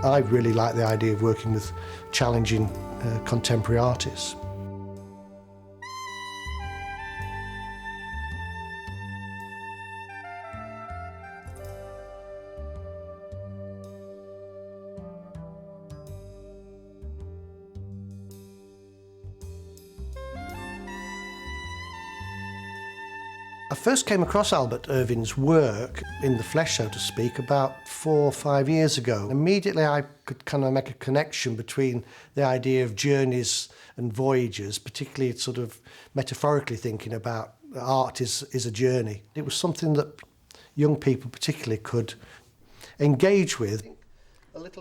I really like the idea of working with challenging contemporary artists. I first came across Albert Irvin's work in the flesh, so to speak, about 4 or 5 years ago. Immediately I could kind of make a connection between the idea of journeys and voyages, particularly sort of metaphorically thinking about art is a journey. It was something that young people particularly could engage with.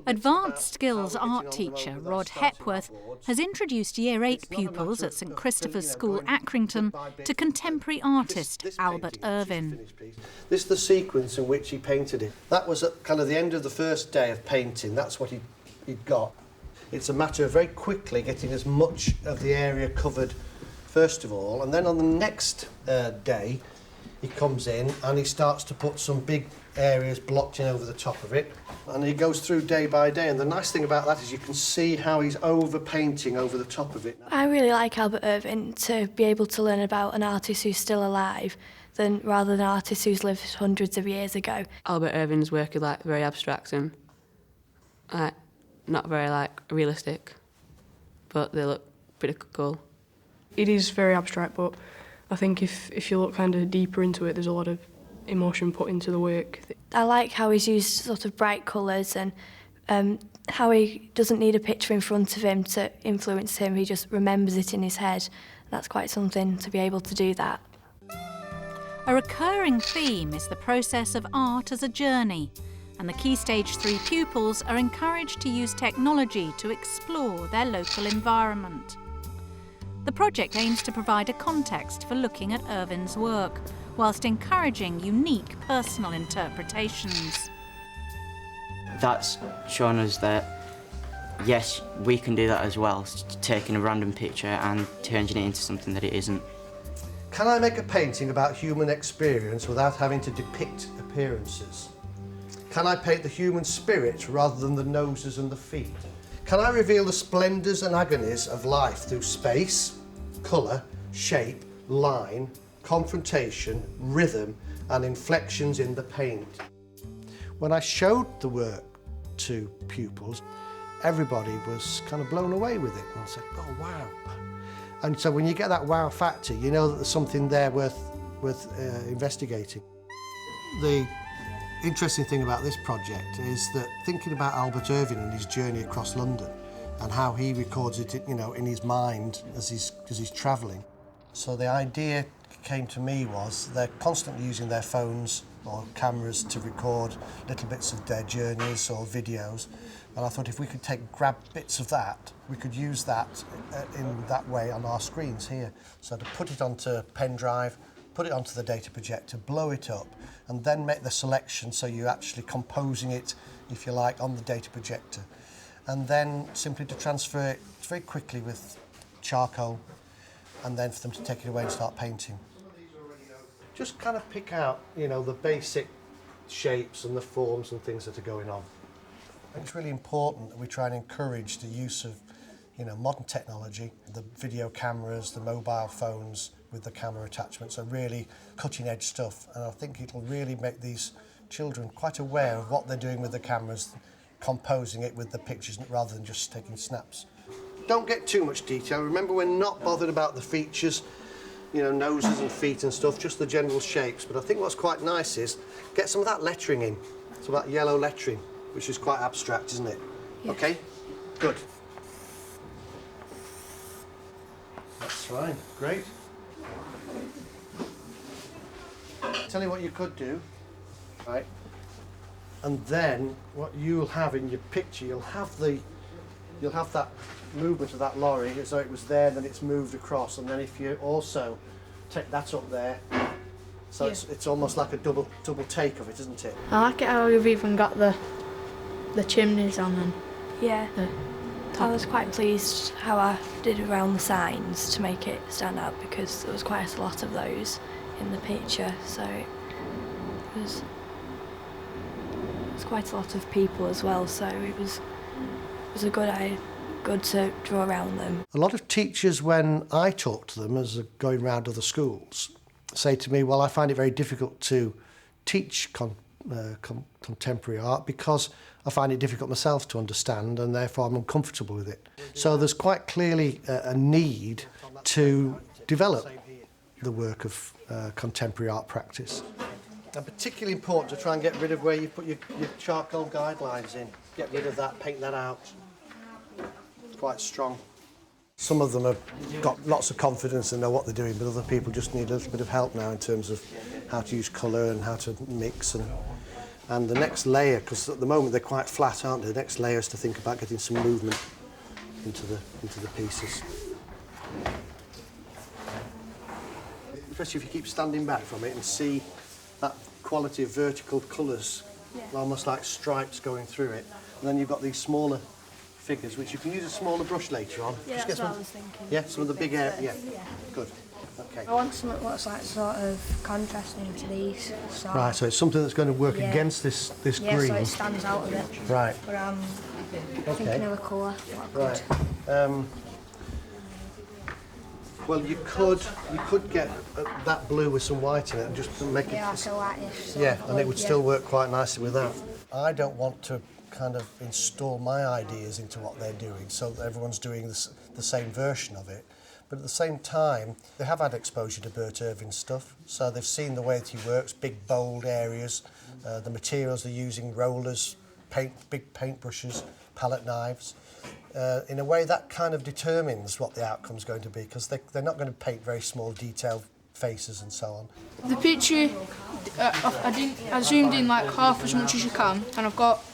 Advanced Skills art teacher Rod Hepworth has introduced Year 8 pupils at St Christopher's School, Accrington, to contemporary artist Albert Irvin. This is the sequence in which he painted it. That was at kind of the end of the first day of painting. That's what he'd got. It's a matter of very quickly getting as much of the area covered first of all, and then on the next day he comes in and he starts to put some big areas blocked in over the top of it, and he goes through day by day, and the nice thing about that is you can see how he's over painting over the top of it. I really like Albert Irvin to be able to learn about an artist who's still alive rather than an artist who's lived hundreds of years ago. Albert Irvin's work is very abstract and not very realistic, but they look pretty cool. It is very abstract, but I think if you look kind of deeper into it, there's a lot of emotion put into the work. I like how he's used sort of bright colours and how he doesn't need a picture in front of him to influence him, he just remembers it in his head. That's quite something to be able to do that. A recurring theme is the process of art as a journey, and the Key Stage 3 pupils are encouraged to use technology to explore their local environment. The project aims to provide a context for looking at Irvin's work, whilst encouraging unique personal interpretations. That's shown us that, yes, we can do that as well, taking a random picture and changing it into something that it isn't. Can I make a painting about human experience without having to depict appearances? Can I paint the human spirit rather than the noses and the feet? Can I reveal the splendours and agonies of life through space, colour, shape, line, confrontation, rhythm and inflections in the paint? When I showed the work to pupils, everybody was kind of blown away with it, and I said, oh wow. And so when you get that wow factor, you know that there's something there worth investigating. The interesting thing about this project is that thinking about Albert Irvin and his journey across London and how he records it, in his mind as he's travelling. So the idea came to me was they're constantly using their phones or cameras to record little bits of their journeys or videos, and I thought if we could grab bits of that, we could use that in that way on our screens here. So to put it onto a pen drive, put it onto the data projector, blow it up, and then make the selection so you're actually composing it, if you like, on the data projector. And then simply to transfer it very quickly with charcoal, and then for them to take it away and start painting. Just kind of pick out, the basic shapes and the forms and things that are going on. And it's really important that we try and encourage the use of, modern technology. The video cameras, the mobile phones with the camera attachments are really cutting-edge stuff, and I think it'll really make these children quite aware of what they're doing with the cameras, composing it with the pictures rather than just taking snaps. Don't get too much detail. Remember, we're not bothered about the features, noses and feet and stuff, just the general shapes. But I think what's quite nice is get some of that lettering in, some of that yellow lettering, which is quite abstract, isn't it? Yeah. Okay, good. That's fine, great. Tell you what you could do, right? And then what you'll have in your picture, you'll have that movement of that lorry as though it was there, then it's moved across, and then if you also take that up there, so yeah. It's almost like a double take of it, isn't it? I like it how you've even got the chimneys on and yeah. I was quite pleased how I did around the signs to make it stand out, because there was quite a lot of those in the picture, so it was quite a lot of people as well, so it was good to draw around them. A lot of teachers, when I talk to them as they're going around other schools, say to me, well, I find it very difficult to teach contemporary art because I find it difficult myself to understand and therefore I'm uncomfortable with it. So there's quite clearly a need to develop the work of contemporary art practice. And particularly important to try and get rid of where you put your charcoal guidelines in. Get rid of that, paint that out. It's quite strong. Some of them have got lots of confidence and know what they're doing, but other people just need a little bit of help now in terms of how to use colour and how to mix. And the next layer, because at the moment they're quite flat, aren't they? The next layer is to think about getting some movement into the pieces. Especially if you keep standing back from it and see that quality of vertical colours, almost like stripes going through it. And then you've got these smaller figures, which you can use a smaller brush later on. Yeah, that's what I was thinking. Yeah, some of the big area. Yeah, good. Okay. I want something that's like sort of contrasting to these. So Right, so it's something that's going to work against this yeah, green. so it stands out a bit. Right. But I'm thinking of a colour. Right. Well, you could get that blue with some white in it and just make it. Yeah, like a whitish. Yeah, and it would still work quite nicely with that. I don't want to kind of install my ideas into what they're doing so that everyone's doing the same version of it. But at the same time, they have had exposure to Bert Irving's stuff, so they've seen the way that he works, big, bold areas, the materials they're using, rollers, big paintbrushes, palette knives. In a way, that kind of determines what the outcome's going to be, because they're not going to paint very small, detailed faces and so on. The picture, I zoomed in like half as much as you can, and I've got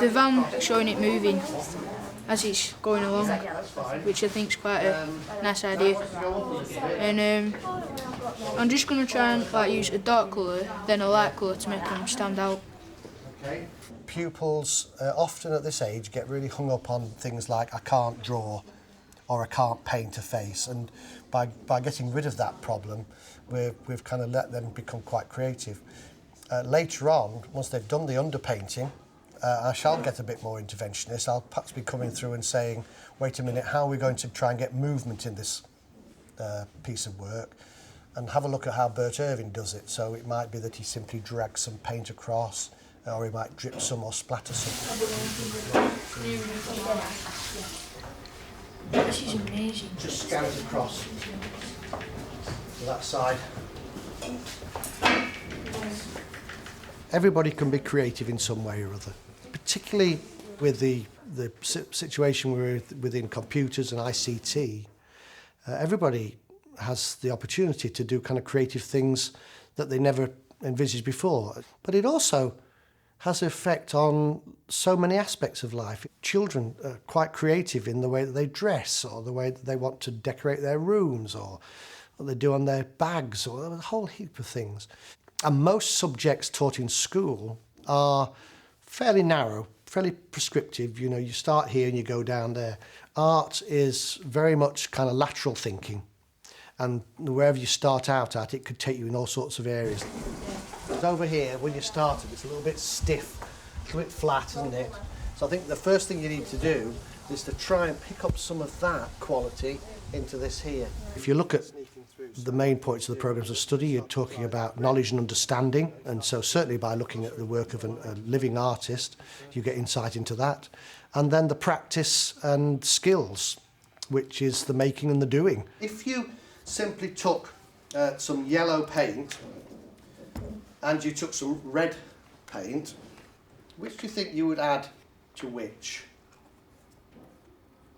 the van showing it moving as it's going along, which I think is quite a nice idea. And I'm just going to try and use a dark colour, then a light colour to make them stand out. Okay. Pupils often at this age get really hung up on things like I can't draw or I can't paint a face, and by getting rid of that problem we've kind of let them become quite creative. Later on, once they've done the underpainting, I shall get a bit more interventionist. I'll perhaps be coming through and saying, wait a minute, how are we going to try and get movement in this piece of work? And have a look at how Bert Irving does it. So it might be that he simply drags some paint across, or he might drip some or splatter some. This is amazing. Just scan it across to that side. Everybody can be creative in some way or other, particularly with the situation we're within computers and ICT. Everybody has the opportunity to do kind of creative things that they never envisaged before. But it also has an effect on so many aspects of life. Children are quite creative in the way that they dress, or the way that they want to decorate their rooms, or what they do on their bags, or a whole heap of things. And most subjects taught in school are fairly narrow, fairly prescriptive. You know, you start here and you go down there. Art is very much kind of lateral thinking. And wherever you start out at, it could take you in all sorts of areas. Over here, when you started, it's a little bit stiff, a little bit flat, isn't it? So I think the first thing you need to do is to try and pick up some of that quality into this here. If you look at the main points of the programmes of study, you're talking about knowledge and understanding, and so certainly by looking at the work of a living artist, you get insight into that. And then the practice and skills, which is the making and the doing. If you simply took some yellow paint and you took some red paint, which do you think you would add to which?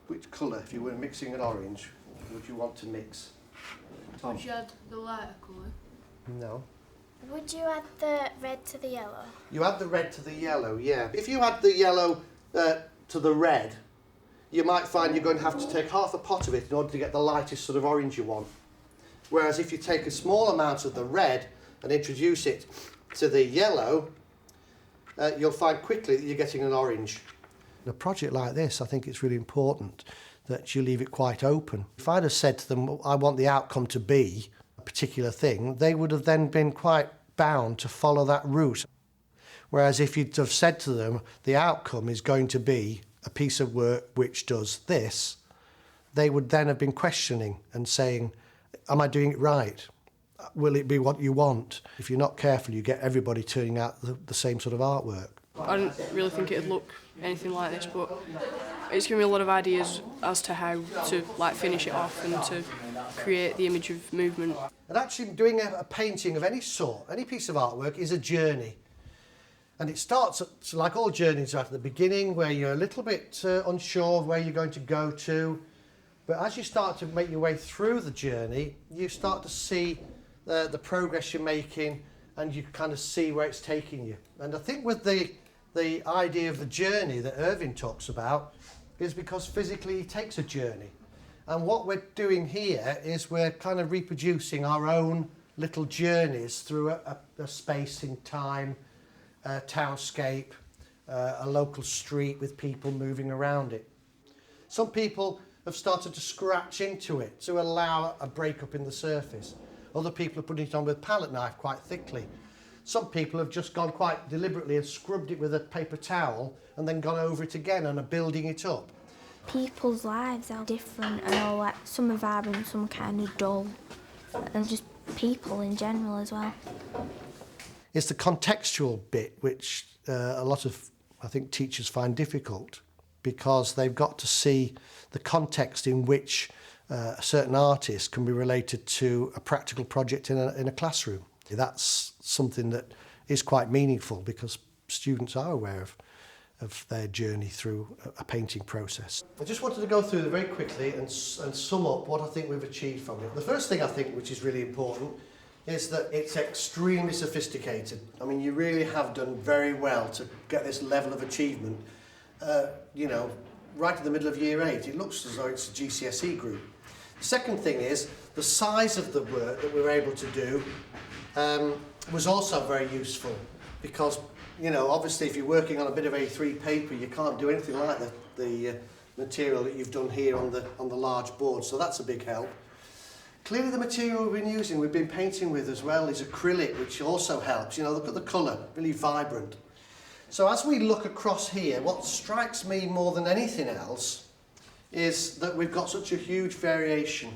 Which colour, if you were mixing an orange, would you want to mix? Tom? Would you add the lighter colour? No. Would you add the red to the yellow? You add the red to the yellow, yeah. If you add the yellow to the red, you might find you're going to have to take half a pot of it in order to get the lightest sort of orange you want. Whereas if you take a small amount of the red and introduce it to the yellow, you'll find quickly that you're getting an orange. In a project like this, I think it's really important that you leave it quite open. If I'd have said to them, I want the outcome to be a particular thing, they would have then been quite bound to follow that route. Whereas if you'd have said to them, the outcome is going to be a piece of work which does this, they would then have been questioning and saying, am I doing it right? Will it be what you want? If you're not careful, you get everybody turning out the same sort of artwork. I didn't really think it'd look anything like this, but it's given me a lot of ideas as to how to like finish it off and to create the image of movement. And actually doing a painting of any sort, any piece of artwork, is a journey. And it starts, like all journeys, right at the beginning, where you're a little bit unsure of where you're going to go to. But as you start to make your way through the journey, you start to see the progress you're making, and you kind of see where it's taking you. And I think with the idea of the journey that Irving talks about is because physically he takes a journey. And what we're doing here is we're kind of reproducing our own little journeys through a space in time, a townscape, a local street with people moving around it. Some people have started to scratch into it to allow a break up in the surface. Other people are putting it on with a palette knife quite thickly. Some people have just gone quite deliberately and scrubbed it with a paper towel and then gone over it again and are building it up. People's lives are different and all that. Some are vibrant, some are kind of dull. And just people in general as well. It's the contextual bit which a lot of, I think, teachers find difficult, because they've got to see the context in which a certain artist can be related to a practical project in a classroom. That's something that is quite meaningful, because students are aware of their journey through a painting process. I just wanted to go through it very quickly and sum up what I think we've achieved from it. The first thing I think, which is really important, is that it's extremely sophisticated. I mean, you really have done very well to get this level of achievement. You know, right in the middle of year 8, it looks as though it's a GCSE group. The second thing is the size of the work that we were able to do was also very useful, because, you know, obviously if you're working on a bit of A3 paper, you can't do anything like the material that you've done here on the large board, so that's a big help. Clearly the material we've been painting with as well, is acrylic, which also helps. You know, look at the colour, really vibrant. So as we look across here, what strikes me more than anything else is that we've got such a huge variation.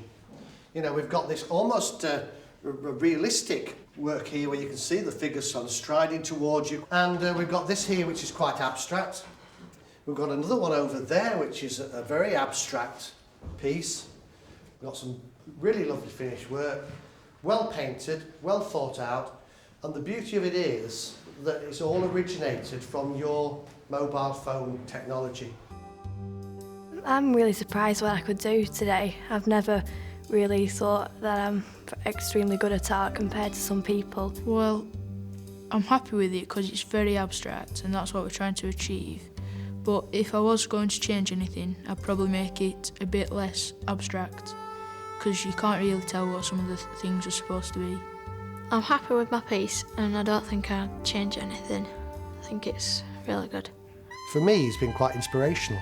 You know, we've got this almost realistic work here where you can see the figures sort of striding towards you. And we've got this here which is quite abstract. We've got another one over there which is a very abstract piece. We've got some really lovely finished work, well painted, well thought out, and the beauty of it is that it's all originated from your mobile phone technology. I'm really surprised what I could do today. I've never really thought that I'm extremely good at art compared to some people. Well, I'm happy with it because it's very abstract and that's what we're trying to achieve. But if I was going to change anything, I'd probably make it a bit less abstract, because you can't really tell what some of the things are supposed to be. I'm happy with my piece and I don't think I'd change anything. I think it's really good. For me, it's been quite inspirational.